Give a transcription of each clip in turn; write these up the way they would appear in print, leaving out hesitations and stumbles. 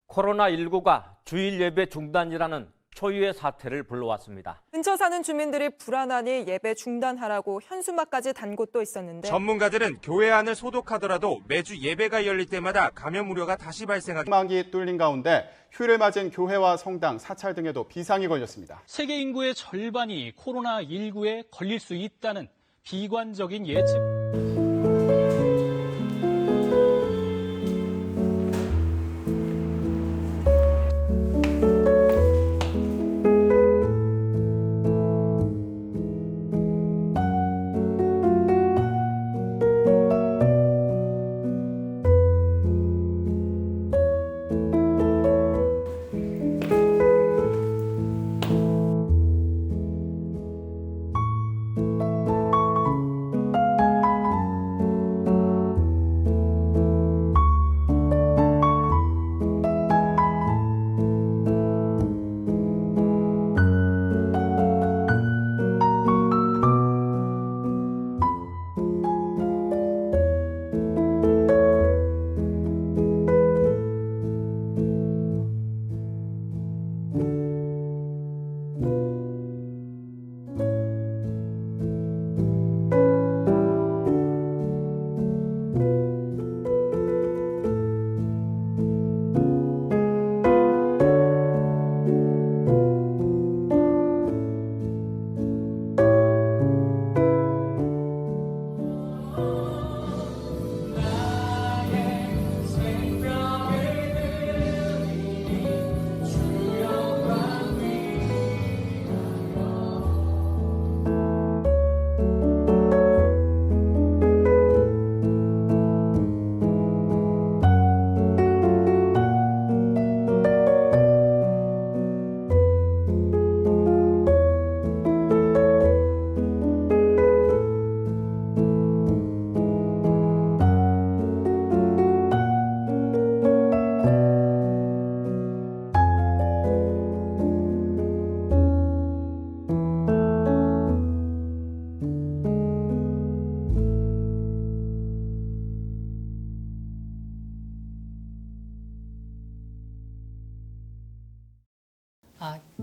코로나19가 주일 예배 중단이라는 초유의 사태를 불러왔습니다. 근처 사는 주민들이 불안하니 예배 중단하라고 현수막까지 단 곳도 있었는데 전문가들은 교회 안을 소독하더라도 매주 예배가 열릴 때마다 감염 우려가 다시 발생하기 희망이 뚫린 가운데 휴일을 맞은 교회와 성당, 사찰 등에도 비상이 걸렸습니다. 세계 인구의 절반이 코로나19에 걸릴 수 있다는 비관적인 예측.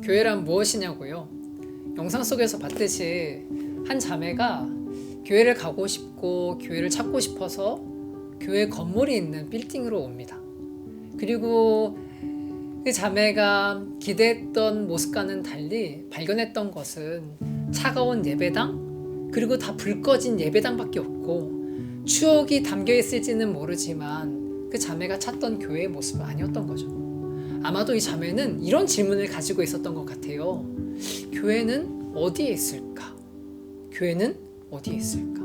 교회란 무엇이냐고요? 영상 속에서 봤듯이 한 자매가 교회를 가고 싶고 교회를 찾고 싶어서 교회 건물이 있는 빌딩으로 옵니다. 그리고 그 자매가 기대했던 모습과는 달리 발견했던 것은 차가운 예배당, 그리고 다 불 꺼진 예배당밖에 없고 추억이 담겨 있을지는 모르지만 그 자매가 찾던 교회의 모습은 아니었던 거죠. 아마도 이 자매는 이런 질문을 가지고 있었던 것 같아요. 교회는 어디에 있을까? 교회는 어디에 있을까?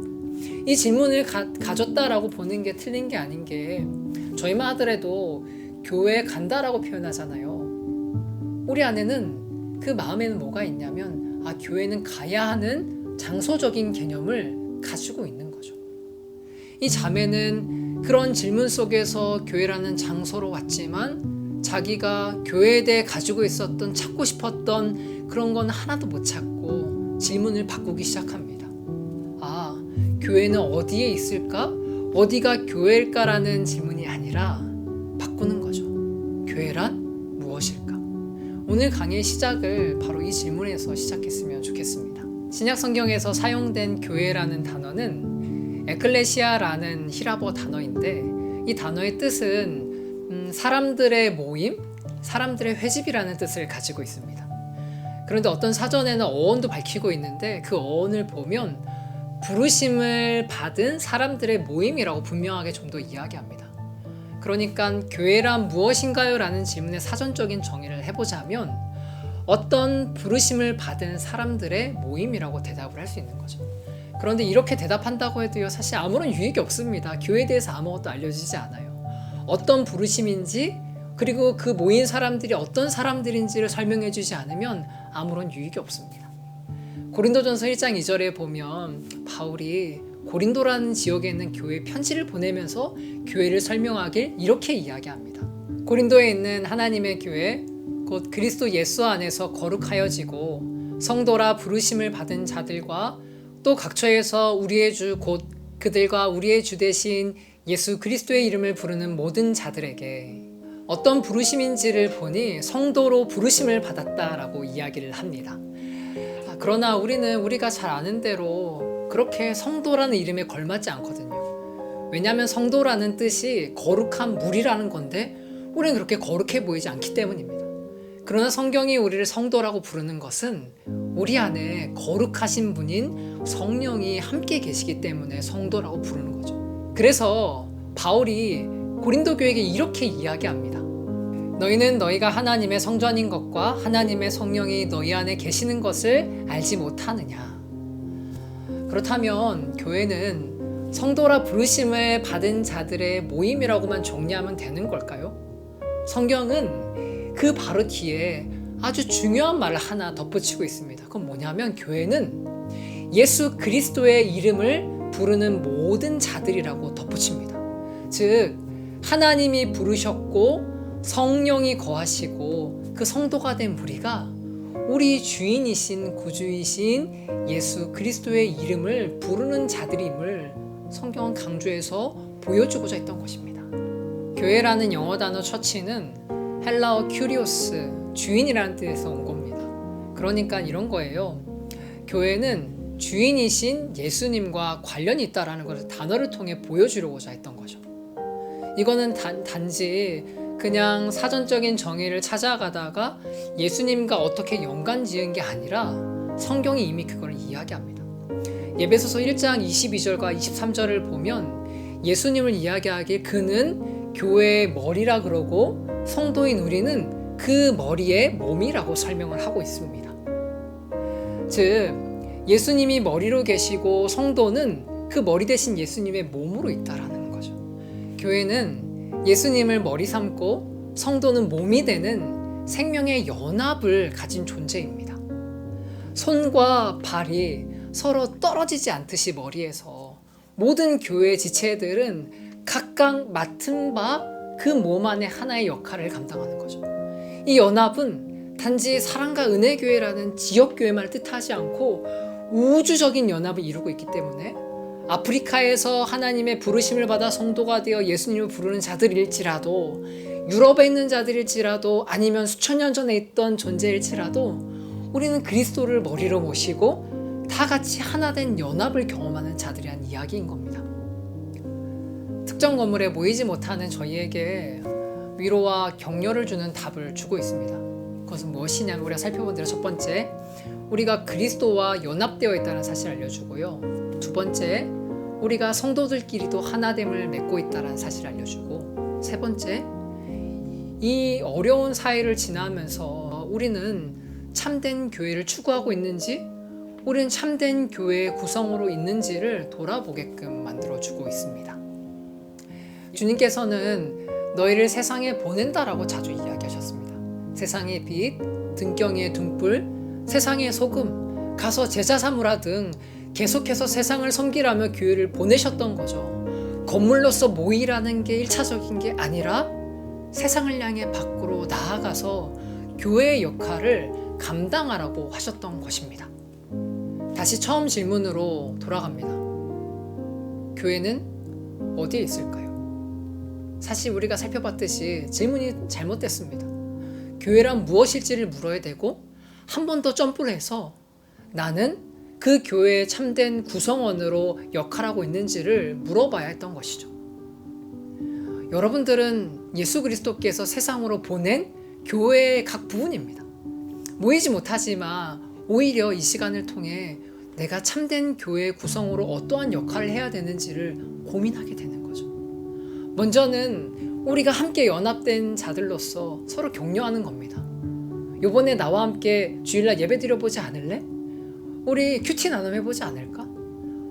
이 질문을 가졌다라고 보는 게 틀린 게 아닌 게, 저희만 하더라도 교회에 간다라고 표현하잖아요. 우리 안에는 그 마음에는 뭐가 있냐면, 교회는 가야 하는 장소적인 개념을 가지고 있는 거죠. 이 자매는 그런 질문 속에서 교회라는 장소로 왔지만 자기가 교회에 대해 가지고 있었던, 찾고 싶었던 그런 건 하나도 못 찾고 질문을 바꾸기 시작합니다. 교회는 어디에 있을까? 어디가 교회일까라는 질문이 아니라 바꾸는 거죠. 교회란 무엇일까? 오늘 강의의 시작을 바로 이 질문에서 시작했으면 좋겠습니다. 신약 성경에서 사용된 교회라는 단어는 에클레시아라는 히라버 단어인데, 이 단어의 뜻은 사람들의 모임, 사람들의 회집이라는 뜻을 가지고 있습니다. 그런데 어떤 사전에는 어원도 밝히고 있는데 그 어원을 보면 부르심을 받은 사람들의 모임이라고 분명하게 좀 더 이야기합니다. 그러니까 교회란 무엇인가요? 라는 질문의 사전적인 정의를 해보자면 어떤 부르심을 받은 사람들의 모임이라고 대답을 할 수 있는 거죠. 그런데 이렇게 대답한다고 해도요, 사실 아무런 유익이 없습니다. 교회에 대해서 아무것도 알려지지 않아요. 어떤 부르심인지, 그리고 그 모인 사람들이 어떤 사람들인지를 설명해 주지 않으면 아무런 유익이 없습니다. 고린도전서 1장 2절에 보면 바울이 고린도라는 지역에 있는 교회에 편지를 보내면서 교회를 설명하길 이렇게 이야기합니다. 고린도에 있는 하나님의 교회, 곧 그리스도 예수 안에서 거룩하여지고 성도라 부르심을 받은 자들과 또 각처에서 우리의 주 곧 그들과 우리의 주 되신 예수 그리스도의 이름을 부르는 모든 자들에게 어떤 부르심인지를 보니 성도로 부르심을 받았다라고 이야기를 합니다. 그러나 우리가 잘 아는 대로 그렇게 성도라는 이름에 걸맞지 않거든요. 왜냐하면 성도라는 뜻이 거룩한 물이라는 건데 우리는 그렇게 거룩해 보이지 않기 때문입니다. 그러나 성경이 우리를 성도라고 부르는 것은 우리 안에 거룩하신 분인 성령이 함께 계시기 때문에 성도라고 부르는 거죠. 그래서 바울이 고린도 교회에게 이렇게 이야기합니다. 너희는 너희가 하나님의 성전인 것과 하나님의 성령이 너희 안에 계시는 것을 알지 못하느냐. 그렇다면 교회는 성도라 부르심을 받은 자들의 모임이라고만 정리하면 되는 걸까요? 성경은 그 바로 뒤에 아주 중요한 말을 하나 덧붙이고 있습니다. 그건 뭐냐면 교회는 예수 그리스도의 이름을 부르는 모든 자들이라고 덧붙입니다. 즉 하나님이 부르셨고 성령이 거하시고 그 성도가 된 우리가 우리 주인이신 구주이신 예수 그리스도의 이름을 부르는 자들임을 성경은 강조해서 보여주고자 했던 것입니다. 교회라는 영어 단어 처치는 헬라어 큐리오스, 주인이라는 뜻에서 온 겁니다. 그러니까 이런 거예요. 교회는 주인이신 예수님과 관련이 있다라는 것을 단어를 통해 보여주려고자 했던 거죠. 이거는 단지 그냥 사전적인 정의를 찾아가다가 예수님과 어떻게 연관 지은 게 아니라 성경이 이미 그걸 이야기합니다. 에베소서 1장 22절과 23절을 보면 예수님을 이야기하길 그는 교회의 머리라 그러고 성도인 우리는 그 머리의 몸이라고 설명을 하고 있습니다. 즉 예수님이 머리로 계시고 성도는 그 머리 대신 예수님의 몸으로 있다라는 거죠. 교회는 예수님을 머리 삼고 성도는 몸이 되는 생명의 연합을 가진 존재입니다. 손과 발이 서로 떨어지지 않듯이 머리에서 모든 교회 지체들은 각각 맡은 바 그 몸 안에 하나의 역할을 감당하는 거죠. 이 연합은 단지 사랑과 은혜교회라는 지역교회만 뜻하지 않고 우주적인 연합을 이루고 있기 때문에 아프리카에서 하나님의 부르심을 받아 성도가 되어 예수님을 부르는 자들일지라도 유럽에 있는 자들일지라도 아니면 수천 년 전에 있던 존재일지라도 우리는 그리스도를 머리로 모시고 다 같이 하나 된 연합을 경험하는 자들이란 이야기인 겁니다. 특정 건물에 모이지 못하는 저희에게 위로와 격려를 주는 답을 주고 있습니다. 그것은 무엇이냐면 우리가 살펴본 대로 첫 번째, 우리가 그리스도와 연합되어 있다는 사실을 알려주고요. 두 번째, 우리가 성도들끼리도 하나됨을 맺고 있다는 사실을 알려주고, 세 번째, 이 어려운 사회를 지나면서 우리는 참된 교회를 추구하고 있는지, 우리는 참된 교회의 구성으로 있는지를 돌아보게끔 만들어주고 있습니다. 주님께서는 너희를 세상에 보낸다라고 자주 이야기하셨습니다. 세상의 빛, 등경의 등불, 세상의 소금, 가서 제자 삼으라 등 계속해서 세상을 섬기라며 교회를 보내셨던 거죠. 건물로서 모이라는 게 1차적인 게 아니라 세상을 향해 밖으로 나아가서 교회의 역할을 감당하라고 하셨던 것입니다. 다시 처음 질문으로 돌아갑니다. 교회는 어디에 있을까요? 사실 우리가 살펴봤듯이 질문이 잘못됐습니다. 교회란 무엇일지를 물어야 되고 한 번 더 점프를 해서 나는 그 교회의 참된 구성원으로 역할하고 있는지를 물어봐야 했던 것이죠. 여러분들은 예수 그리스도께서 세상으로 보낸 교회의 각 부분입니다. 모이지 못하지만 오히려 이 시간을 통해 내가 참된 교회의 구성으로 어떠한 역할을 해야 되는지를 고민하게 되는 거죠. 먼저는 우리가 함께 연합된 자들로서 서로 격려하는 겁니다. 요번에 나와 함께 주일날 예배 드려보지 않을래? 우리 큐티 나눔해보지 않을까?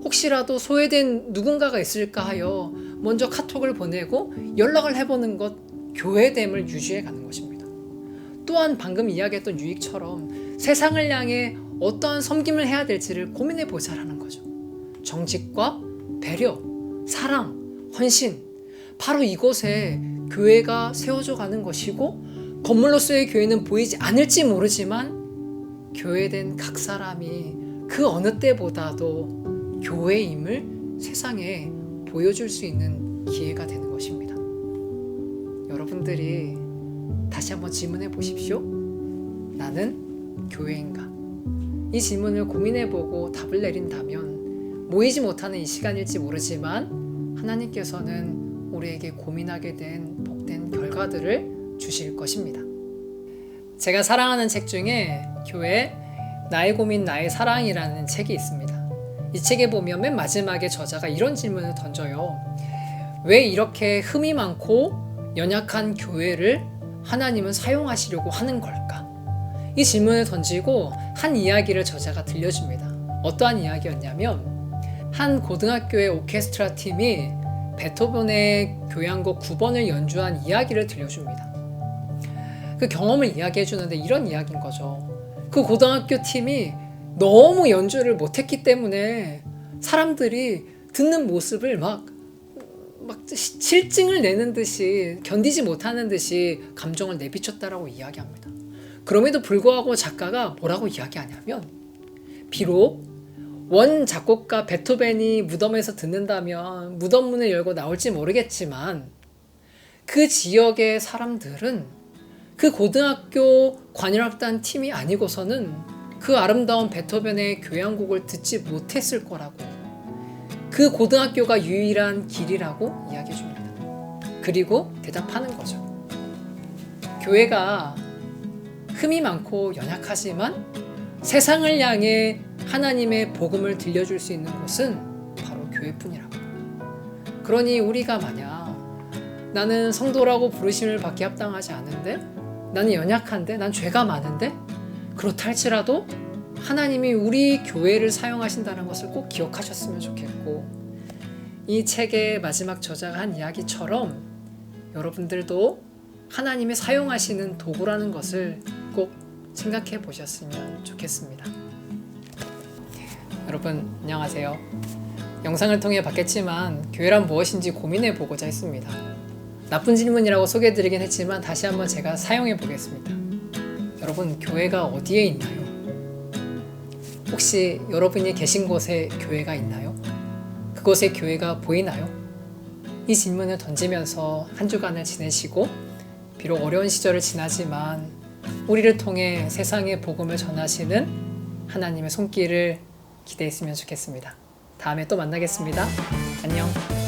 혹시라도 소외된 누군가가 있을까 하여 먼저 카톡을 보내고 연락을 해보는 것, 교회됨을 유지해가는 것입니다. 또한 방금 이야기했던 유익처럼 세상을 향해 어떠한 섬김을 해야 될지를 고민해보자라는 거죠. 정직과 배려, 사랑, 헌신, 바로 이곳에 교회가 세워져 가는 것이고, 건물로서의 교회는 보이지 않을지 모르지만 교회된 각 사람이 그 어느 때보다도 교회임을 세상에 보여줄 수 있는 기회가 되는 것입니다. 여러분들이 다시 한번 질문해 보십시오. 나는 교회인가? 이 질문을 고민해보고 답을 내린다면 모이지 못하는 이 시간일지 모르지만 하나님께서는 우리에게 고민하게 된 복된 결과들을 주실 것입니다. 제가 사랑하는 책 중에 교회 나의 고민 나의 사랑이라는 책이 있습니다. 이 책에 보면 맨 마지막에 저자가 이런 질문을 던져요. 왜 이렇게 흠이 많고 연약한 교회를 하나님은 사용하시려고 하는 걸까? 이 질문을 던지고 한 이야기를 저자가 들려줍니다. 어떠한 이야기였냐면 한 고등학교의 오케스트라 팀이 베토벤의 교향곡 9번을 연주한 이야기를 들려줍니다. 그 경험을 이야기해 주는데 이런 이야기인 거죠. 그 고등학교 팀이 너무 연주를 못했기 때문에 사람들이 듣는 모습을 막 실증을 내는 듯이 견디지 못하는 듯이 감정을 내비쳤다라고 이야기합니다. 그럼에도 불구하고 작가가 뭐라고 이야기하냐면 비록 원 작곡가 베토벤이 무덤에서 듣는다면 무덤 문을 열고 나올지 모르겠지만 그 지역의 사람들은 그 고등학교 관현악단 팀이 아니고서는 그 아름다운 베토벤의 교향곡을 듣지 못했을 거라고, 그 고등학교가 유일한 길이라고 이야기해 줍니다. 그리고 대답하는 거죠. 교회가 흠이 많고 연약하지만 세상을 향해 하나님의 복음을 들려줄 수 있는 곳은 바로 교회뿐이라고. 그러니 우리가 만약 나는 성도라고 부르심을 받기 합당하지 않은데, 나는 연약한데, 난 죄가 많은데, 그렇다 할지라도 하나님이 우리 교회를 사용하신다는 것을 꼭 기억하셨으면 좋겠고, 이 책의 마지막 저자가 한 이야기처럼 여러분들도 하나님이 사용하시는 도구라는 것을 꼭 생각해 보셨으면 좋겠습니다. 여러분 안녕하세요. 영상을 통해 봤겠지만 교회란 무엇인지 고민해 보고자 했습니다. 나쁜 질문이라고 소개해드리긴 했지만 다시 한번 제가 사용해 보겠습니다. 여러분 교회가 어디에 있나요? 혹시 여러분이 계신 곳에 교회가 있나요? 그곳에 교회가 보이나요? 이 질문을 던지면서 한 주간을 지내시고 비록 어려운 시절을 지나지만 우리를 통해 세상의 복음을 전하시는 하나님의 손길을 기대했으면 좋겠습니다. 다음에 또 만나겠습니다. 안녕.